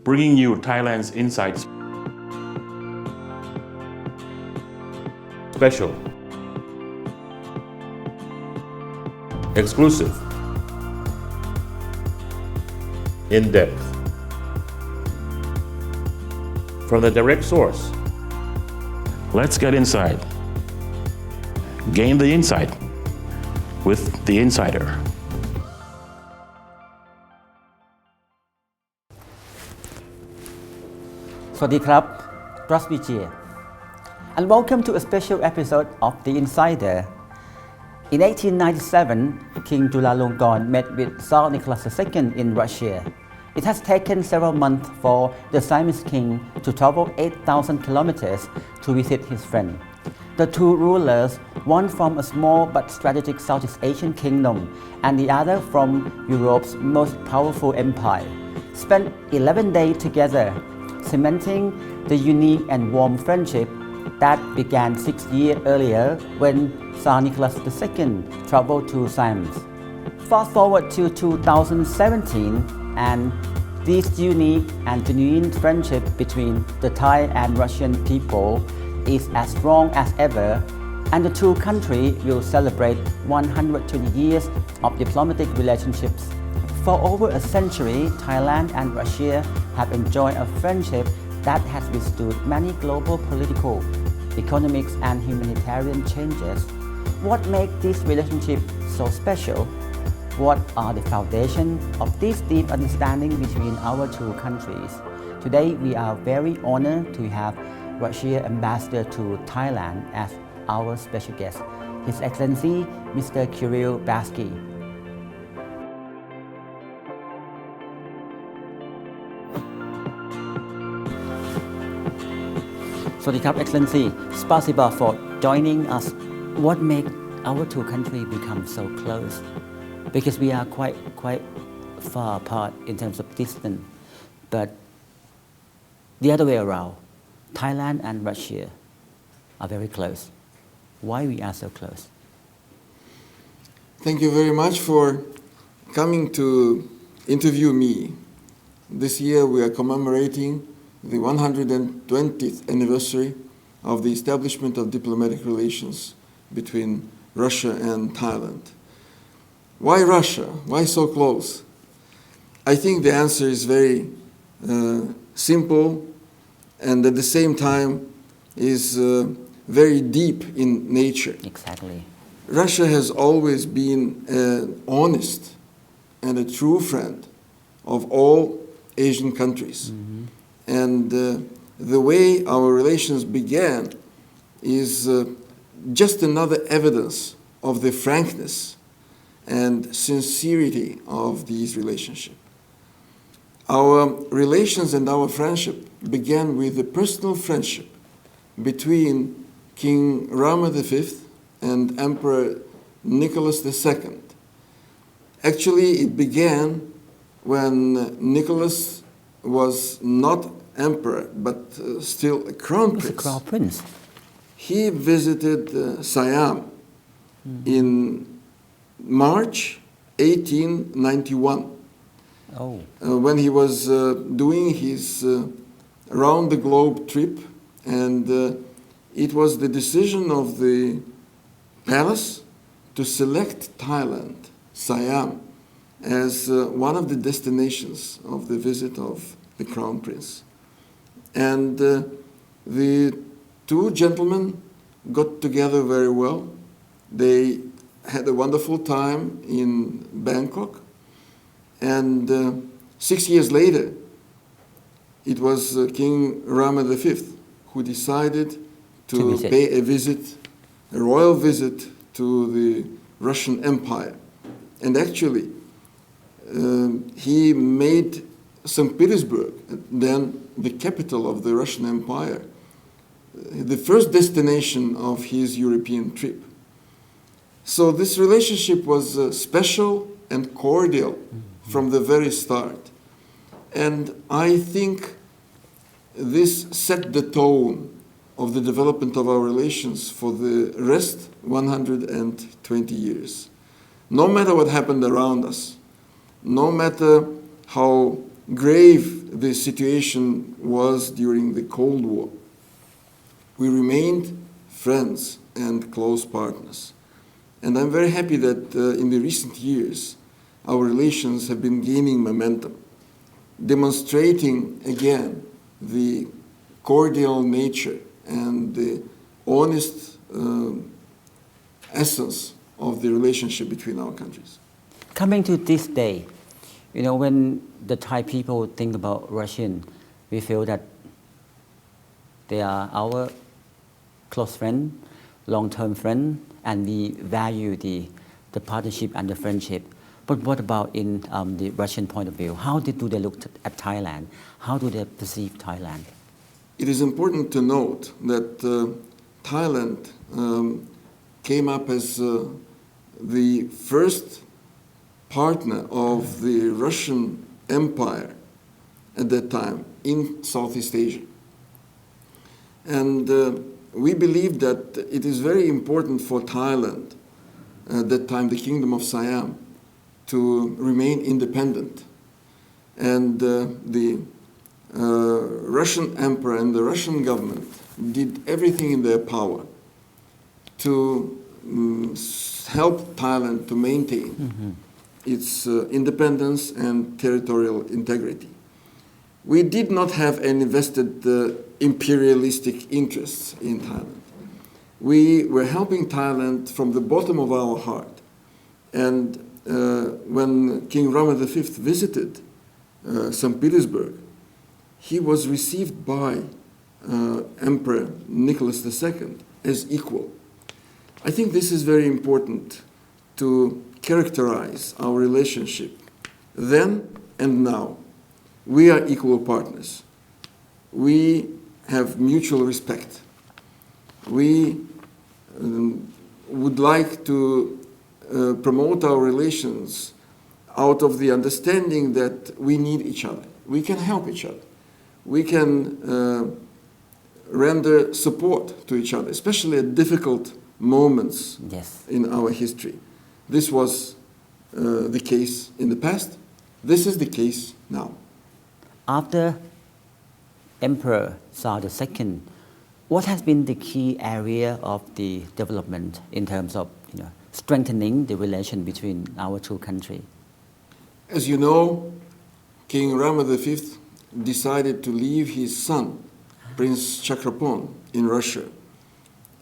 bringing you Thailand's insights. Special, exclusive, in-depth, from the direct source. Let's get inside. Gain the insight with the insider. Sawasdee krab, Trustbijie, and welcome to a special episode of The Insider. In 1897, King Chulalongkorn met with Tsar Nicholas II in Russia. It has taken several months for the Siamese king to travel 8,000 kilometers to visit his friend. The two rulers, one from a small but strategic Southeast Asian kingdom and the other from Europe's most powerful empire, spent 11 days together, cementing the unique and warm friendship that began 6 years earlier when Tsar Nicholas II traveled to Siam. Fast forward to 2017, and this unique and genuine friendship between the Thai and Russian people is as strong as ever, and the two countries will celebrate 120 years of diplomatic relationships. For over a century, Thailand and Russia have enjoyed a friendship that has withstood many global political, economic, and humanitarian changes. What makes this relationship so special? What are the foundations of this deep understanding between our two countries? Today, we are very honored to have Russia Ambassador to Thailand as our special guest, His Excellency Mr. Kirill Basky. Sawasdee krab, Excellency. Spasiba for joining us. What makes our two countries become so close? Because we are quite far apart in terms of distance, but the other way around, Thailand and Russia are very close. Why we are so close? Thank you very much for coming to interview me. This year we are commemorating the 120th anniversary of the establishment of diplomatic relations between Russia and Thailand. Why Russia? Why so close? I think the answer is very simple, and at the same time is very deep in nature. Exactly. Russia has always been an honest and a true friend of all Asian countries. Mm-hmm. And the way our relations began is just another evidence of the frankness and sincerity of these relationships. Our relations and our friendship began with a personal friendship between King Rama V and Emperor Nicholas II. Actually, it began when Nicholas was not emperor, but still a crown prince. A crown prince. He visited Siam in March 1891. Oh. When he was doing his around the globe trip, and it was the decision of the palace to select Thailand, Siam, as one of the destinations of the visit of the Crown Prince. And the two gentlemen got together very well. They had a wonderful time in Bangkok. And 6 years later, it was King Rama V who decided to pay a royal visit to the Russian Empire. And actually, he made St. Petersburg, then the capital of the Russian Empire, the first destination of his European trip. So this relationship was special and cordial from the very start. And I think this set the tone of the development of our relations for the rest 120 years. No matter what happened around us, no matter how grave the situation was during the Cold War. We remained friends and close partners. And I'm very happy that in the recent years, our relations have been gaining momentum, demonstrating again the cordial nature and the honest essence of the relationship between our countries. Coming to this day, you know, when the Thai people think about Russian, we feel that they are our close friend, long-term friend, and we value the partnership and the friendship. But what about in the Russian point of view? How do they look at Thailand? How do they perceive Thailand? It is important to note that Thailand came up as the first partner of the Russian Empire at that time in Southeast Asia. And we believe that it is very important for Thailand, at that time the Kingdom of Siam, to remain independent. And the Russian Emperor and the Russian government did everything in their power to help Thailand to maintain its independence and territorial integrity. We did not have any vested imperialistic interests in Thailand. We were helping Thailand from the bottom of our heart. And when King Rama V visited St. Petersburg, he was received by Emperor Nicholas II as equal. I think this is very important to characterize our relationship then and now. We are equal partners. We have mutual respect. We would like to promote our relations out of the understanding that we need each other. We can help each other. We can render support to each other, especially at difficult moments in our history. This was the case in the past. This is the case now. After Emperor Tsar II, what has been the key area of the development in terms of strengthening the relation between our two countries? As you know, King Rama V decided to leave his son, Prince Chakrapon, in Russia,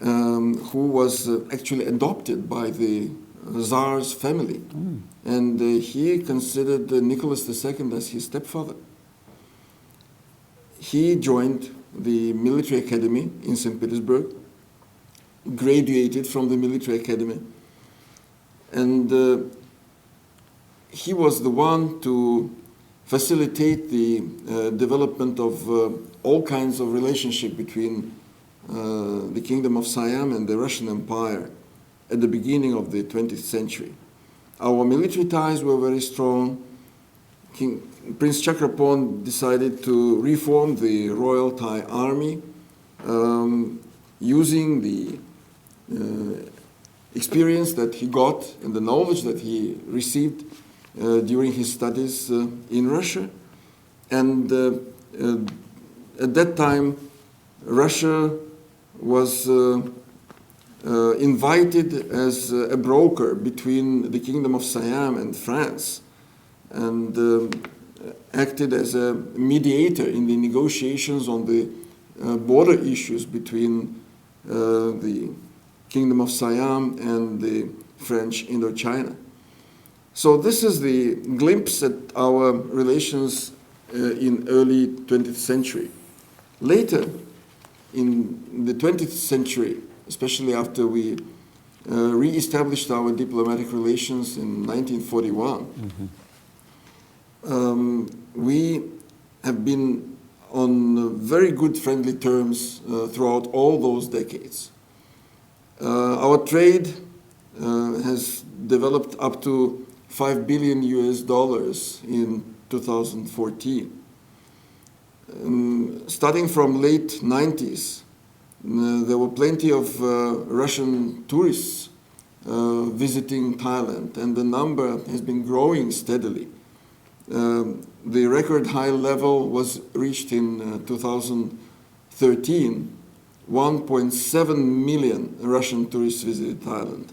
who was actually adopted by the Tsar's family. And he considered Nicholas II as his stepfather. He joined the military academy in St. Petersburg, graduated from the military academy, and he was the one to facilitate the development of all kinds of relationship between the Kingdom of Siam and the Russian Empire at the beginning of the 20th century. Our military ties were very strong. Prince Chakrapon decided to reform the Royal Thai Army using the experience that he got and the knowledge that he received during his studies in Russia. And at that time, Russia was invited as a broker between the Kingdom of Siam and France, and acted as a mediator in the negotiations on the border issues between the Kingdom of Siam and the French Indochina. So this is the glimpse at our relations in early 20th century. Later, in the 20th century, especially after we re-established our diplomatic relations in 1941, we have been on very good friendly terms throughout all those decades. Our trade has developed up to $5 billion in 2014. Starting from late 90s, there were plenty of Russian tourists visiting Thailand, and the number has been growing steadily. the record high level was reached in 2013. 1.7 million Russian tourists visited Thailand.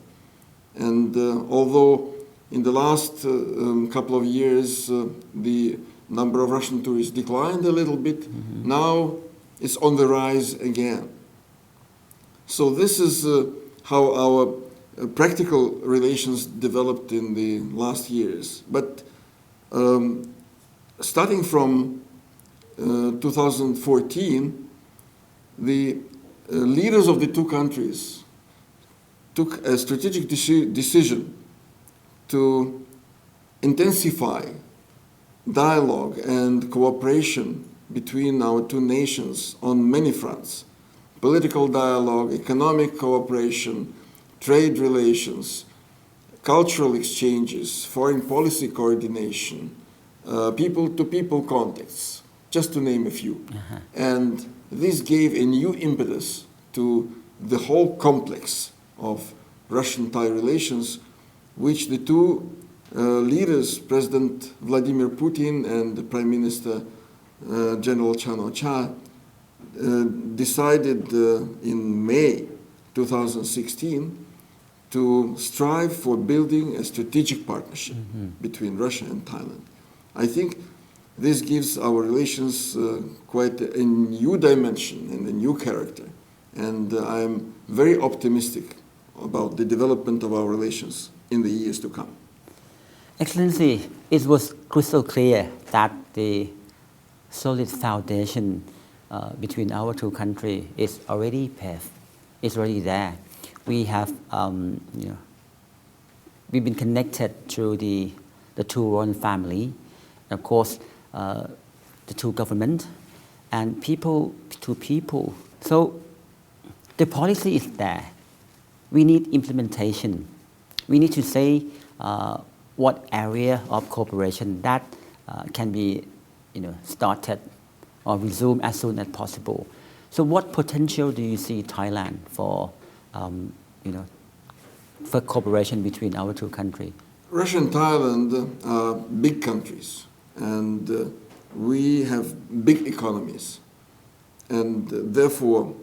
And although in the last couple of years the number of Russian tourists declined a little bit, now it's on the rise again. So this is how our practical relations developed in the last years. But starting from 2014, the leaders of the two countries took a strategic decision to intensify dialogue and cooperation between our two nations on many fronts: political dialogue, economic cooperation, trade relations, cultural exchanges, foreign policy coordination, people-to-people contacts, just to name a few. And this gave a new impetus to the whole complex of Russian-Thai relations, which the two leaders, President Vladimir Putin and the Prime Minister General Chan O-cha, decided in May 2016 to strive for building a strategic partnership between Russia and Thailand. I think this gives our relations quite a new dimension and a new character. And I'm very optimistic about the development of our relations in the years to come. Excellency, it was crystal clear that the solid foundation between our two countries is already paved, it's already there. We have, we've been connected through the two royal family, of course, the two government, and people to people. So the policy is there. We need implementation. We need to say what area of cooperation that can be, started or resumed as soon as possible. So what potential do you see Thailand for, for cooperation between our two countries? Russia and Thailand are big countries, and we have big economies. And therefore,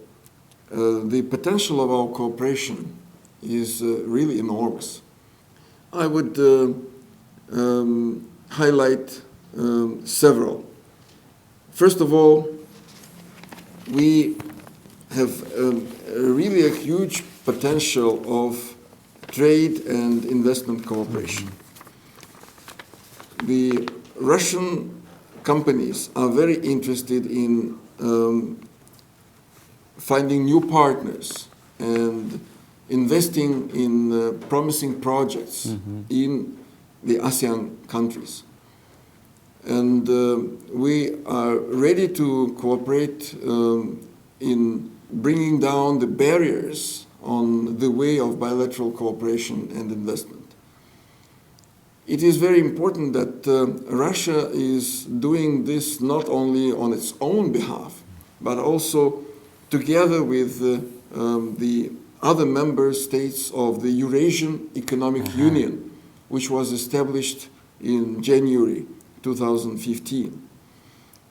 the potential of our cooperation is really enormous. I would highlight several. First of all, we have really a huge potential of trade and investment cooperation. The Russian companies are very interested in finding new partners and investing in promising projects in the ASEAN countries. And we are ready to cooperate in bringing down the barriers on the way of bilateral cooperation and investment. It is very important that Russia is doing this not only on its own behalf, but also together with the other member states of the Eurasian Economic Union, which was established in January 2015.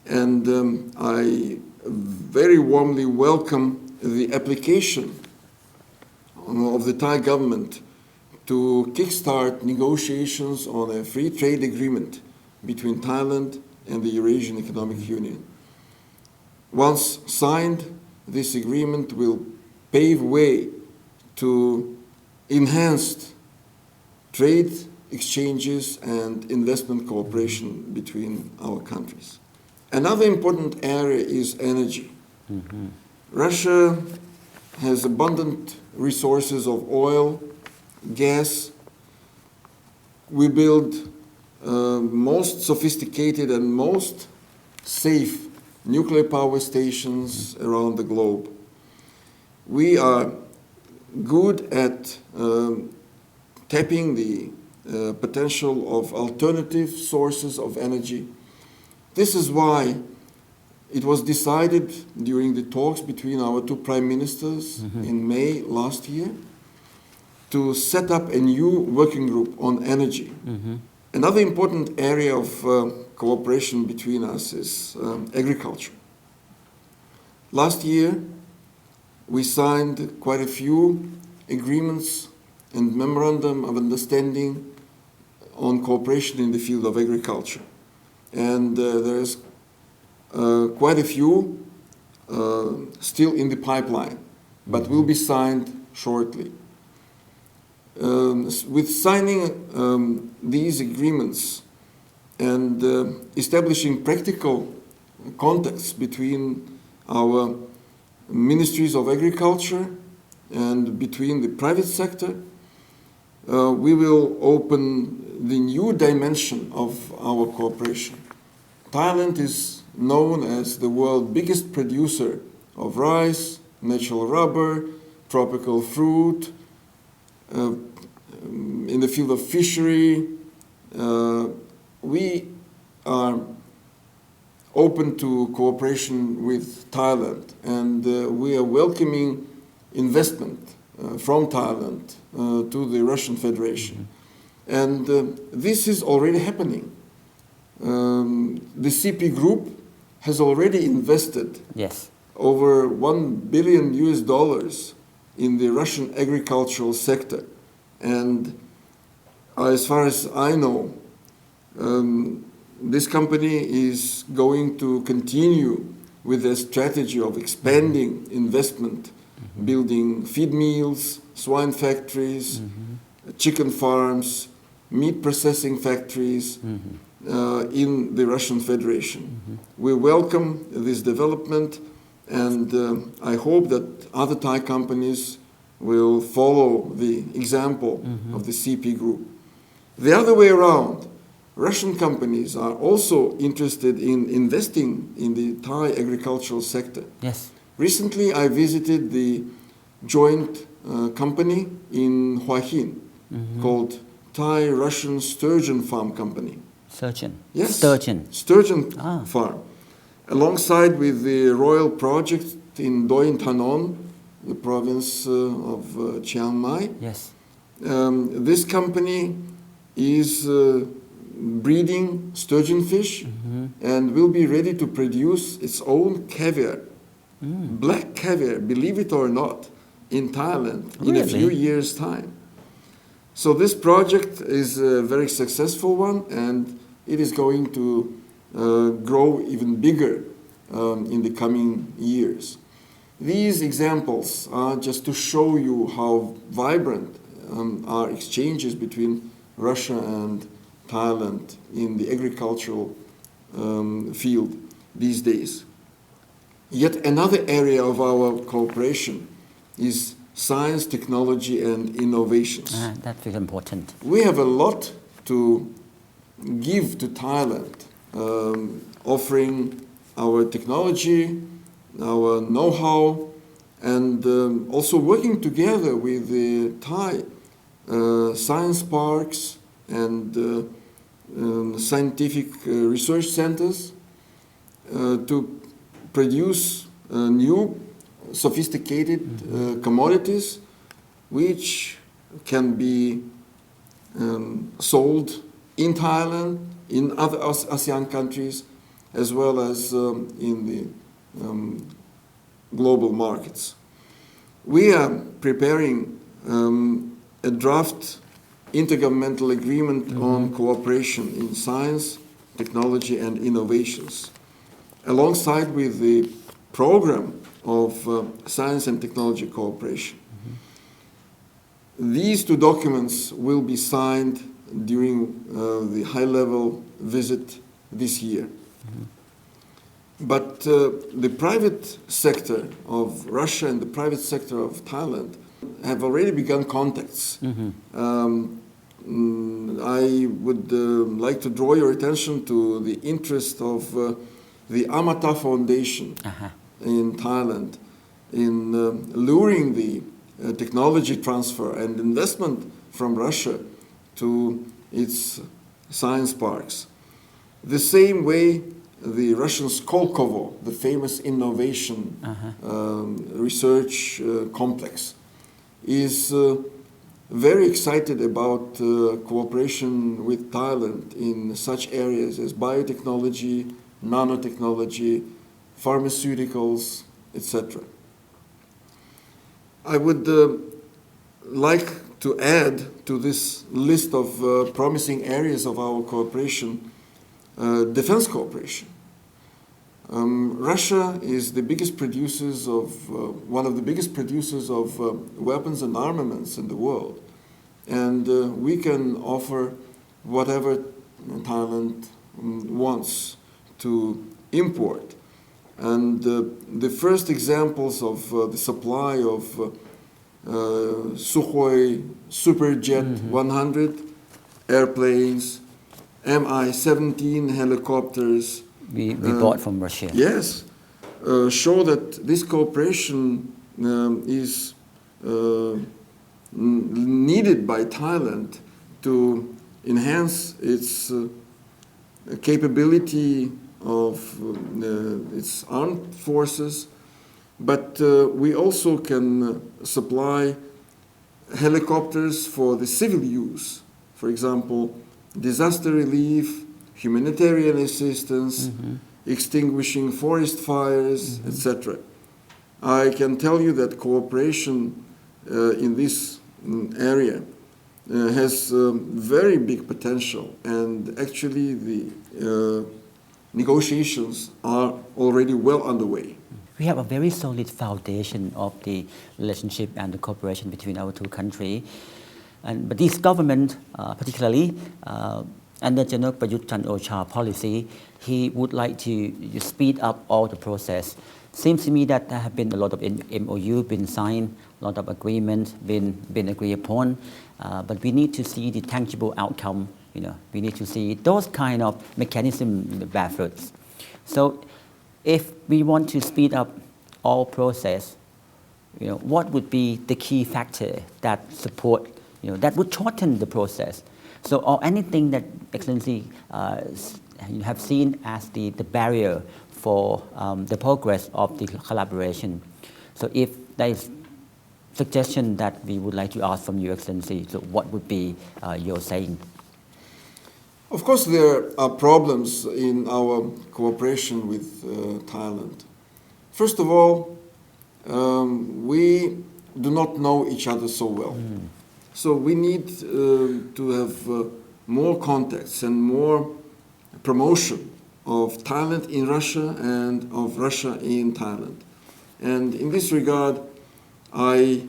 And I very warmly welcome the application of the Thai government to kickstart negotiations on a free trade agreement between Thailand and the Eurasian Economic Union. Once signed, this agreement will pave way to enhanced trade exchanges and investment cooperation between our countries. Another important area is energy. Russia has abundant resources of oil, gas. We build most sophisticated and most safe nuclear power stations around the globe. We are good at tapping the potential of alternative sources of energy. This is why it was decided during the talks between our two prime ministers in May last year to set up a new working group on energy Another important area of cooperation between us is agriculture. Last year, we signed quite a few agreements and memorandum of understanding on cooperation in the field of agriculture. And there's quite a few still in the pipeline, but will be signed shortly. With signing these agreements and establishing practical contacts between our ministries of agriculture and between the private sector, we will open the new dimension of our cooperation. Thailand is known as the world's biggest producer of rice, natural rubber, tropical fruit. In the field of fishery, we are open to cooperation with Thailand, and we are welcoming investment from Thailand to the Russian Federation. And this is already happening. The CP Group has already invested over $1 billion in the Russian agricultural sector. And as far as I know, this company is going to continue with their strategy of expanding investment, building feed mills, swine factories, chicken farms, meat processing factories in the Russian Federation. We welcome this development, and I hope that other Thai companies will follow the example of the CP Group. The other way around, Russian companies are also interested in investing in the Thai agricultural sector. Yes. Recently, I visited the joint company in Hua Hin called Thai-Russian Sturgeon Farm Company. Sturgeon? Yes. Sturgeon Farm. Alongside with the Royal Project in Doi Thanon, the province of Chiang Mai. Yes. This company is breeding sturgeon fish and will be ready to produce its own caviar, black caviar, believe it or not, in Thailand in a few years' time. So this project is a very successful one, and it is going to grow even bigger in the coming years. These examples are just to show you how vibrant are exchanges between Russia and Thailand in the agricultural field these days. Yet another area of our cooperation is science, technology, and innovations. That's very important. We have a lot to give to Thailand, offering our technology, our know-how, and also working together with the Thai science parks and scientific research centers to produce new sophisticated commodities which can be sold in Thailand, in other ASEAN countries, as well as in the global markets. We are preparing a draft intergovernmental agreement on cooperation in science, technology, and innovations, alongside with the program of science and technology cooperation. These two documents will be signed during the high-level visit this year. But the private sector of Russia and the private sector of Thailand have already begun contacts. I would like to draw your attention to the interest of the Amata Foundation in Thailand in luring the technology transfer and investment from Russia to its science parks. The same way the Russian Skolkovo, the famous innovation research complex, is very excited about cooperation with Thailand in such areas as biotechnology, nanotechnology, pharmaceuticals, etc. I would like to add to this list of promising areas of our cooperation defense cooperation. Russia is the biggest producers of one of the biggest producers of weapons and armaments in the world, and we can offer whatever Thailand wants to import. And the first examples of the supply of Sukhoi Superjet 100 airplanes, Mi-17 helicopters. We bought from Russia. Yes, show that this cooperation is needed by Thailand to enhance its capability of its armed forces, but we also can supply helicopters for the civil use. For example, disaster relief, humanitarian assistance, extinguishing forest fires, etc. I can tell you that cooperation in this area has very big potential, and actually the negotiations are already well underway. We have a very solid foundation of the relationship and the cooperation between our two countries. But this government, particularly under General Prayut Chan-o-cha policy, he would like to speed up all the process. Seems to me that there have been a lot of MOU been signed, a lot of agreements been agreed upon, but we need to see the tangible outcome. We need to see those kind of mechanism bear fruits. So, if we want to speed up all process, what would be the key factor that support, that would shorten the process? So, or anything that Excellency you have seen as the barrier for the progress of the collaboration. So, if there is suggestion that we would like to ask from Your Excellency, so what would be your saying? Of course, there are problems in our cooperation with Thailand. First of all, we do not know each other so well. So we need to have more contacts and more promotion of Thailand in Russia and of Russia in Thailand. And in this regard, I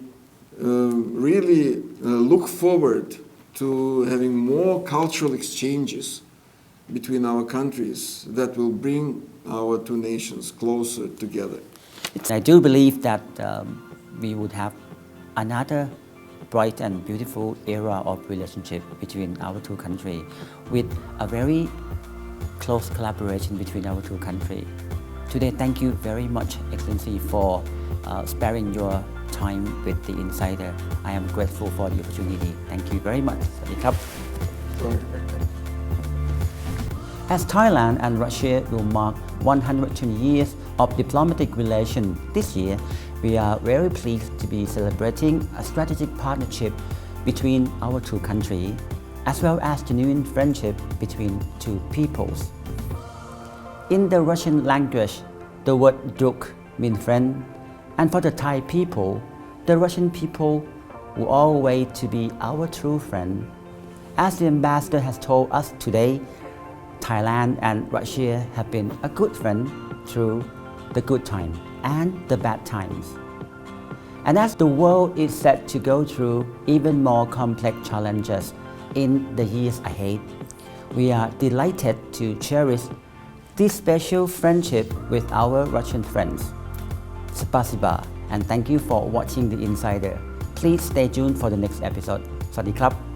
really look forward to having more cultural exchanges between our countries that will bring our two nations closer together. I do believe that we would have another bright and beautiful era of relationship between our two countries with a very close collaboration between our two countries. Today, thank you very much, Excellency, for sparing your time with the Insider. I am grateful for the opportunity. Thank you very much. สวัสดีครับ As Thailand and Russia will mark 120 years of diplomatic relations this year, we are very pleased to be celebrating a strategic partnership between our two countries, as well as genuine friendship between two peoples. In the Russian language, the word drug means friend, and for the Thai people, the Russian people will always to be our true friend. As the ambassador has told us today, Thailand and Russia have been a good friend through the good times and the bad times. And as the world is set to go through even more complex challenges in the years ahead, we are delighted to cherish this special friendship with our Russian friends. Spasiba, and thank you for watching The Insider. Please stay tuned for the next episode. สวัสดีครับ